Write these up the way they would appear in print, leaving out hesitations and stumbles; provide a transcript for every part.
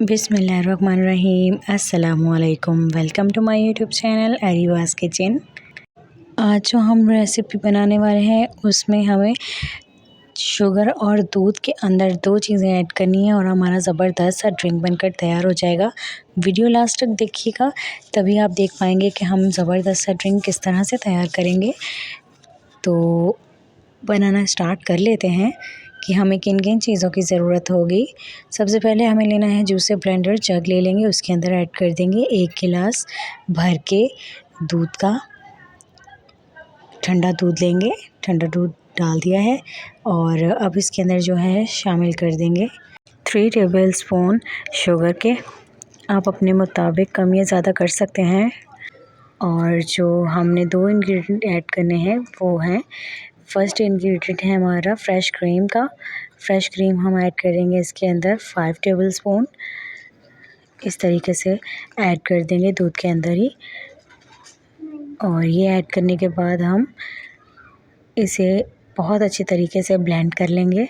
बिस्मिल्लाहिर्रहमानिर्रहीम। अस्सलामुअलैकुम। Welcome to my YouTube channel Ariva's kitchen. आज जो हम रेसिपी बनाने वाले हैं उसमें हमें शुगर और दूध के अंदर दो चीज़ें ऐड करनी है और हमारा ज़बरदस्त सा ड्रिंक बनकर तैयार हो जाएगा। वीडियो लास्ट तक देखिएगा, तभी आप देख पाएंगे कि हम ज़बरदस्त सा ड्रिंक किस तरह से तैयार करेंगे। तो बनाना स्टार्ट कर लेते हैं कि हमें किन किन चीज़ों की ज़रूरत होगी। सबसे पहले हमें लेना है जूसर ब्लेंडर। जग ले लेंगे, उसके अंदर ऐड कर देंगे 1 गिलास भर के दूध का, ठंडा दूध लेंगे। ठंडा दूध डाल दिया है और अब इसके अंदर जो है शामिल कर देंगे 3 टेबलस्पून शुगर के। आप अपने मुताबिक कम या ज़्यादा कर सकते हैं। और जो हमने 2 इंग्रेडिएंट ऐड करने हैं वो हैं, फर्स्ट इंग्रेडिएंट है हमारा फ्रेश क्रीम का। फ्रेश क्रीम हम ऐड करेंगे इसके अंदर 5 टेबलस्पून। इस तरीके से ऐड कर देंगे दूध के अंदर ही। और ये ऐड करने के बाद हम इसे बहुत अच्छी तरीके से ब्लेंड कर लेंगे।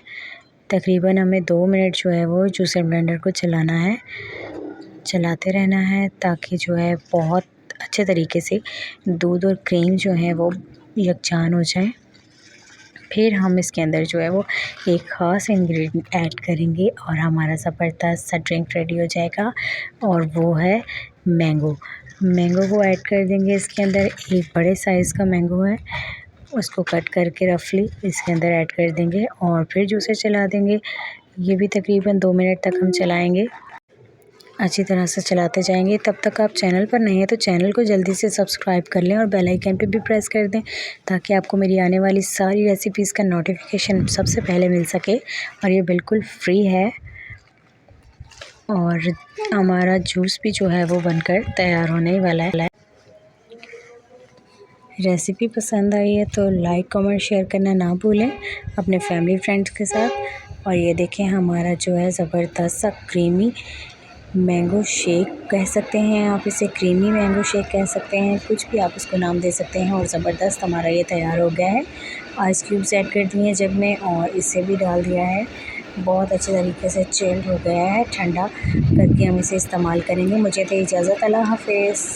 तकरीबन हमें 2 मिनट जो है वो जूसर ब्लेंडर को चलाना है, चलाते रहना है ताकि जो है बहुत अच्छे तरीके से दूध और क्रीम जो है वो यकजान हो जाए। फिर हम इसके अंदर जो है वो एक ख़ास इंग्रेडिएंट ऐड करेंगे और हमारा ज़बरदस्त सा ड्रिंक रेडी हो जाएगा, और वो है मैंगो। मैंगो को ऐड कर देंगे इसके अंदर। एक बड़े साइज़ का मैंगो है, उसको कट करके रफली इसके अंदर ऐड कर देंगे और फिर जूसर चला देंगे। ये भी तकरीबन 2 मिनट तक हम चलाएँगे, अच्छी तरह से चलाते जाएंगे। तब तक आप चैनल पर नहीं हैं तो चैनल को जल्दी से सब्सक्राइब कर लें और बेल आइकन पे भी प्रेस कर दें ताकि आपको मेरी आने वाली सारी रेसिपीज़ का नोटिफिकेशन सबसे पहले मिल सके। और ये बिल्कुल फ्री है और हमारा जूस भी जो है वो बनकर तैयार होने वाला है। रेसिपी पसंद आई है तो लाइक कमेंट शेयर करना ना भूलें अपने फैमिली फ्रेंड्स के साथ। और ये देखें हमारा जो है ज़बरदस्त सा क्रीमी मैंगो शेक कह सकते हैं आप इसे, क्रीमी मैंगो शेक कह सकते हैं, कुछ भी आप इसको नाम दे सकते हैं। और ज़बरदस्त हमारा ये तैयार हो गया है। आइस क्यूब्स ऐड कर दिए हैं जग में और इसे भी डाल दिया है। बहुत अच्छे तरीके से चिल्ड हो गया है, ठंडा करके हम इसे इस्तेमाल करेंगे। मुझे तो इजाज़त, अल्लाह हाफ़िज़।